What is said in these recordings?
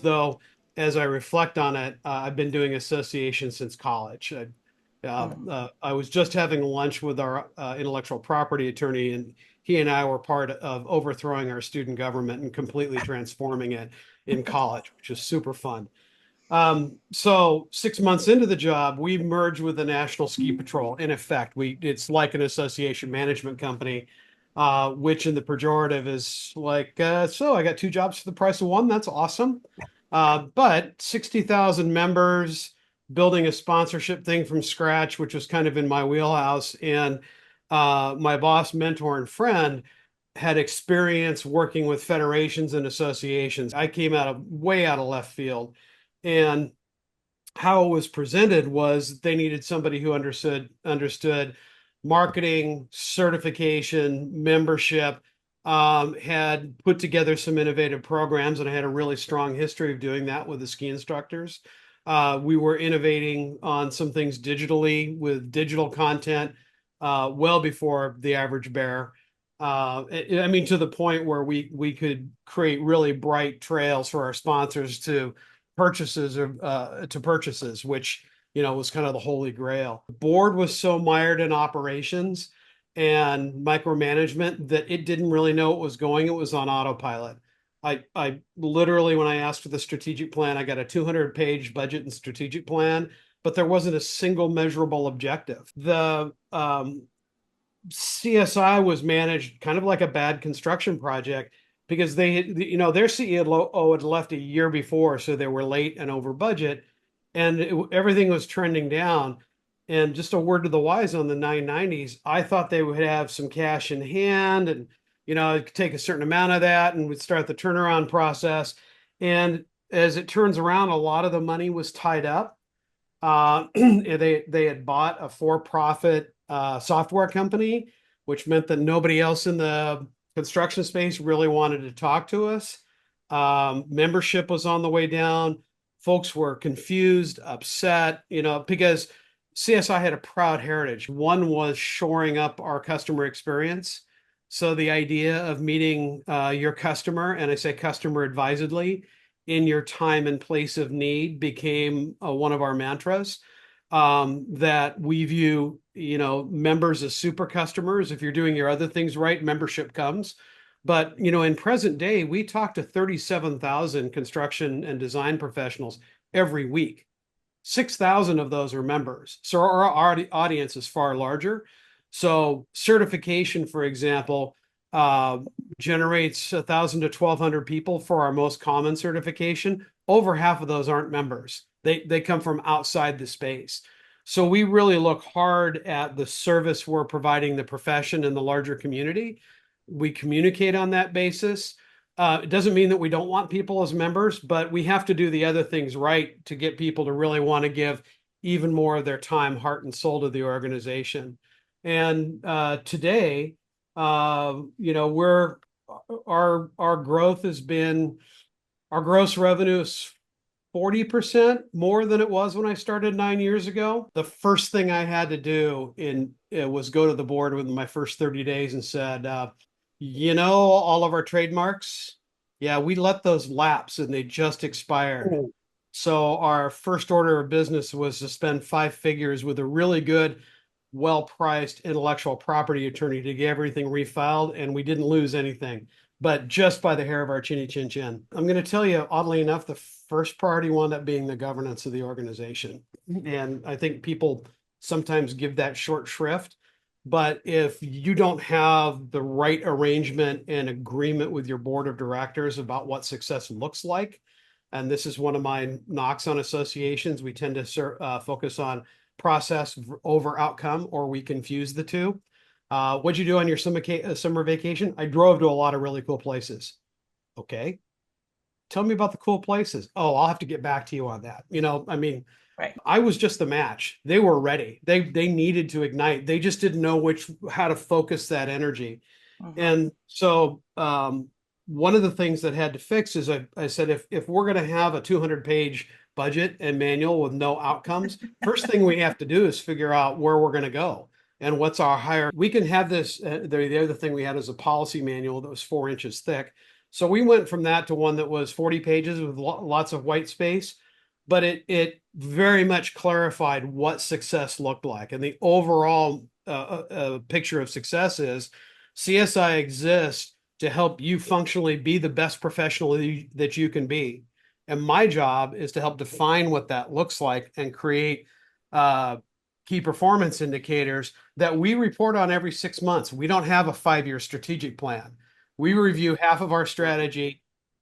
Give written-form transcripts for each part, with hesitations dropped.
though, as I reflect on it, I've been doing association since college. Mhm. I was just having lunch with our intellectual property attorney, and he and I were part of overthrowing our student government and completely transforming it in college, which is super fun. So 6 months into the job, we merged with the National Ski Patrol. In effect, it's like an association management company, which in the pejorative is like, so I got two jobs for the price of one. That's awesome. But 60,000 members, building a sponsorship thing from scratch, which was kind of in my wheelhouse. And my boss, mentor, and friend had experience working with federations and associations. I came way out of left field. And how it was presented was they needed somebody who understood marketing, certification, membership, had put together some innovative programs, and I had a really strong history of doing that with the ski instructors. We were innovating on some things digitally with digital content well before the average bear. I mean, to the point where we could create really bright trails for our sponsors to purchases, which was kind of the holy grail. The board was so mired in operations and micromanagement that it didn't really know it was going. It was on autopilot. I literally, when I asked for the strategic plan, I got a 200-page budget and strategic plan, but there wasn't a single measurable objective. The CSI was managed kind of like a bad construction project because their CEO had left a year before, so they were late and over budget, and everything was trending down. And just a word to the wise on the 990s, I thought they would have some cash in hand, and it could take a certain amount of that, and we'd start the turnaround process. And as it turns around, a lot of the money was tied up. They had bought a for-profit software company, which meant that nobody else in the construction space really wanted to talk to us. Membership was on the way down. Folks were confused, upset, because CSI had a proud heritage. One was shoring up our customer experience. So the idea of meeting your customer, and I say customer advisedly, in your time and place of need became one of our mantras. That we view, members as super customers. If you're doing your other things right, membership comes. But, in present day, we talk to 37,000 construction and design professionals every week. 6,000 of those are members. So our audience is far larger. So certification, for example, uh, generates 1,000 to 1,200 people for our most common certification. Over half of those aren't members. They come from outside the space. So we really look hard at the service we're providing the profession and the larger community. We communicate on that basis. It doesn't mean that we don't want people as members, but we have to do the other things right to get people to really want to give even more of their time, heart, and soul to the organization. And today, we're our growth has been our gross revenue is 40% more than it was when I started 9 years ago. The first thing I had to do was go to the board within my first 30 days and said, all of our trademarks, yeah, we let those lapse and they just expired. Mm. So our first order of business was to spend five figures with a really good, well-priced intellectual property attorney to get everything refiled, and we didn't lose anything, but just by the hair of our chinny chin chin. I'm going to tell you, oddly enough, the first priority wound up being the governance of the organization. And I think people sometimes give that short shrift. But if you don't have the right arrangement and agreement with your board of directors about what success looks like, and this is one of my knocks on associations, we tend to focus on process over outcome, or we confuse the two. What'd you do on your summer vacation? I drove to a lot of really cool places. Okay. Tell me about the cool places. Oh, I'll have to get back to you on that. I mean, Right. I was just the match. They were ready. They needed to ignite. They just didn't know how to focus that energy. Mhm. And so one of the things that had to fix is I said, if we're going to have a 200-page budget and manual with no outcomes, first thing we have to do is figure out where we're going to go and what's our higher. We can have this. The other thing we had is a policy manual that was 4 inches thick. So we went from that to one that was 40 pages with lots of white space, but it very much clarified what success looked like. And the overall picture of success is CSI exists to help you functionally be the best professional that you can be. And my job is to help define what that looks like and create uh, key performance indicators that we report on every 6 months. We don't have a 5-year strategic plan. We review half of our strategy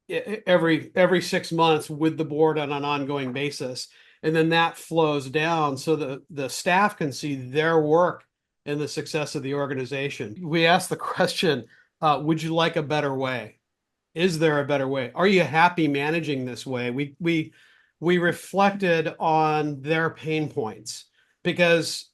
every 6 months with the board on an ongoing basis. And then that flows down so the staff can see their work and the success of the organization. We ask the question, would you like a better way? Is there a better way? Are you happy managing this way? We reflected on their pain points because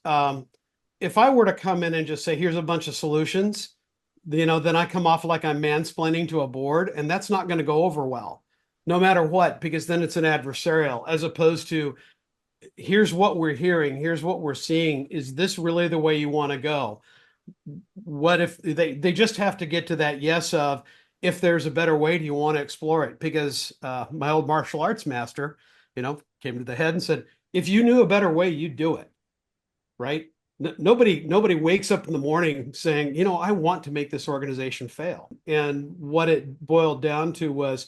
if I were to come in and just say, here's a bunch of solutions, then I come off like I'm mansplaining to a board, and that's not going to go over well, no matter what, because then it's an adversarial, as opposed to here's what we're hearing, here's what we're seeing. Is this really the way you want to go? What if they just have to get to that yes of, if there's a better way, do you want to explore it? Because my old martial arts master, came to the head and said, if you knew a better way, you'd do it, right? Nobody wakes up in the morning saying, I want to make this organization fail. And what it boiled down to was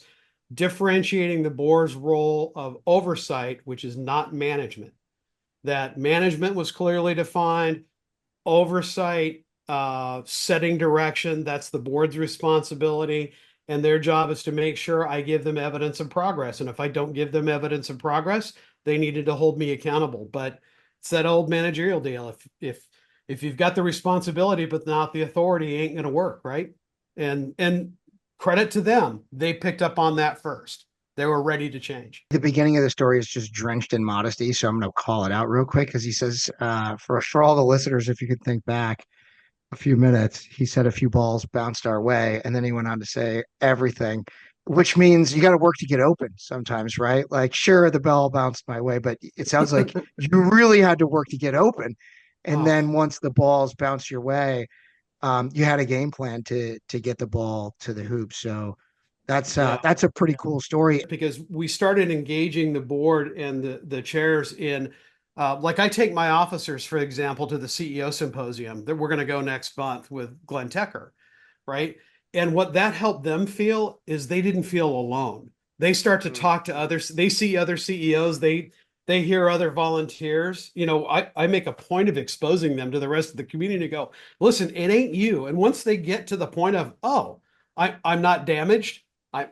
differentiating the board's role of oversight, which is not management. That management was clearly defined, oversight, setting direction, that's the board's responsibility. And their job is to make sure I give them evidence of progress. And if I don't give them evidence of progress, they needed to hold me accountable. But it's that old managerial deal. If you've got the responsibility but not the authority, it ain't going to work, right? And credit to them, they picked up on that first. They were ready to change. The beginning of the story is just drenched in modesty, so I'm going to call it out real quick because he says, for all the listeners, if you could think back a few minutes, he said a few balls bounced our way, and then he went on to say everything, which means you got to work to get open sometimes, right? Like, sure, the ball bounced my way, but it sounds like you really had to work to get open, and Oh, then once the balls bounced your way, you had a game plan to get the ball to the hoop. So yeah. that's a pretty cool story. Because we started engaging the board and the chairs in, like I take my officers, for example, to the CEO symposium that we're going to go next month with Glenn Tecker, right? And what that helped them feel is they didn't feel alone. They start to talk to others. They see other CEOs. They hear other volunteers. I make a point of exposing them to the rest of the community to go, listen, it ain't you. And once they get to the point of, oh, I'm not damaged.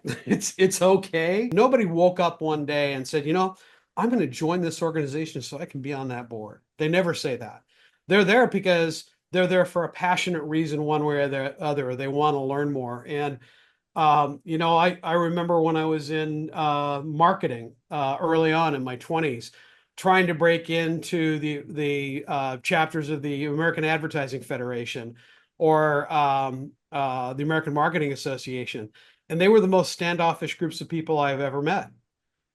It's okay. Nobody woke up one day and said, I'm going to join this organization so I can be on that board. They never say that. They're there because they're there for a passionate reason, one way or the other. They want to learn more. And I remember when I was in marketing early on in my 20s, trying to break into the chapters of the American Advertising Federation or the American Marketing Association. And they were the most standoffish groups of people I've ever met.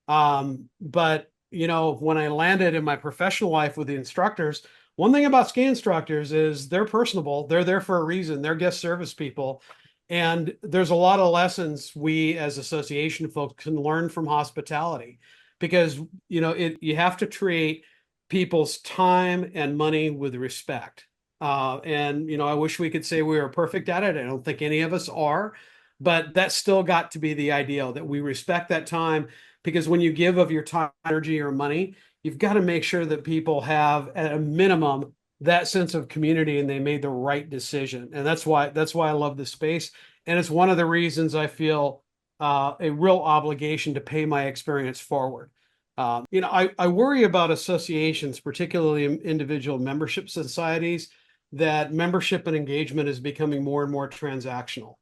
But when I landed in my professional life with the instructors, one thing about ski instructors is they're personable. They're there for a reason. They're guest service people. And there's a lot of lessons we as association folks can learn from hospitality because, you have to treat people's time and money with respect. And I wish we could say we were perfect at it. I don't think any of us are, but that's still got to be the ideal that we respect that time, because when you give of your time, energy, or money, you've got to make sure that people have at a minimum that sense of community and they made the right decision. And that's why I love this space. And it's one of the reasons I feel a real obligation to pay my experience forward. I worry about associations, particularly individual membership societies, that membership and engagement is becoming more and more transactional.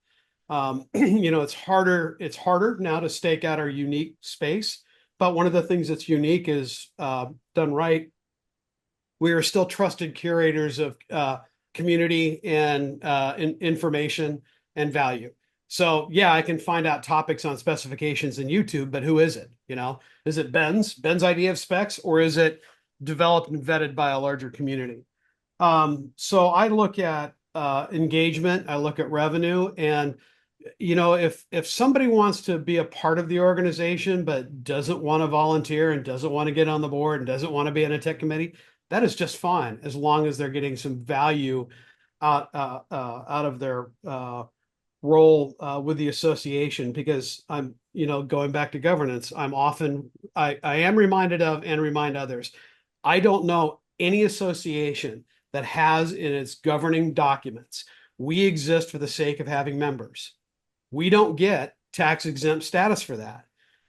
It's harder now to stake out our unique space, but one of the things that's unique is done right. We are still trusted curators of community and information and value. So yeah, I can find out topics on specifications in YouTube, but who is it? Is it Ben's idea of specs, or is it developed and vetted by a larger community? So I look at engagement, I look at revenue, and if somebody wants to be a part of the organization but doesn't want to volunteer and doesn't want to get on the board and doesn't want to be in a tech committee, that is just fine as long as they're getting some value out of their role with the association. Because I'm, going back to governance, I am reminded of and remind others, I don't know any association that has in its governing documents, we exist for the sake of having members. We don't get tax exempt status for that.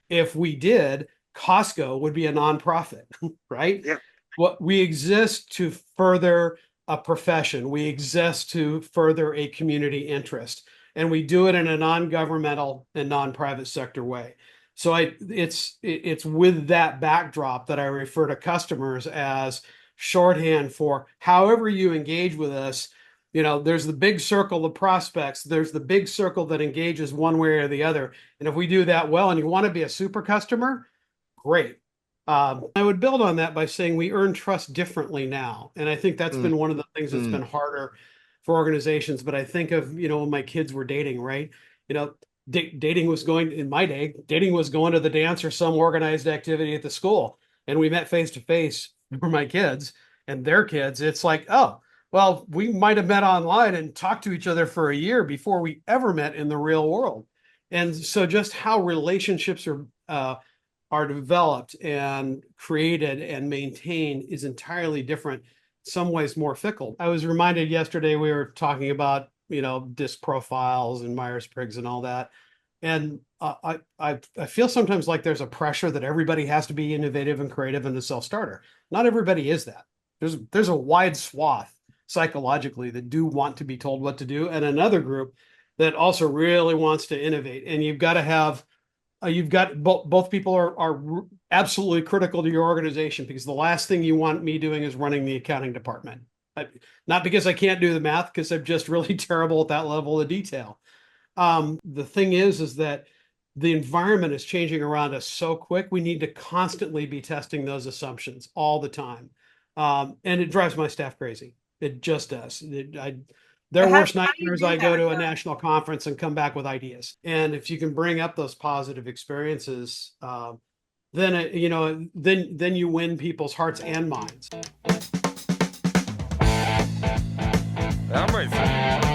If we did, Costco would be a nonprofit, right? Yeah. What we exist to further a profession, we exist to further a community interest, and we do it in a non-governmental and non-private sector way. So it's with that backdrop that I refer to customers as shorthand for however you engage with us. There's the big circle of prospects. There's the big circle that engages one way or the other. And if we do that well and you want to be a super customer, great. I would build on that by saying we earn trust differently now. And I think that's been one of the things that's been harder for organizations. But I think of, when my kids were dating, right? Dating was going, in my day, dating was going to the dance or some organized activity at the school. And we met face to face for my kids and their kids. It's like, oh, well, we might have met online and talked to each other for a year before we ever met in the real world. And so just how relationships are developed and created and maintained is entirely different, in some ways more fickle. I was reminded yesterday, we were talking about, disc profiles and Myers-Briggs and all that. And I feel sometimes like there's a pressure that everybody has to be innovative and creative and a self-starter. Not everybody is that. There's a wide swath psychologically that do want to be told what to do, and another group that also really wants to innovate. And you've got to have you've got both people are absolutely critical to your organization, because the last thing you want me doing is running the accounting department. Not because I can't do the math, because I'm just really terrible at that level of detail. The thing is that the environment is changing around us so quick. We need to constantly be testing those assumptions all the time. And it drives my staff crazy. It just does. Their worst nightmares, I go to a national conference and come back with ideas. And if you can bring up those positive experiences, then you win people's hearts and minds. I'm ready.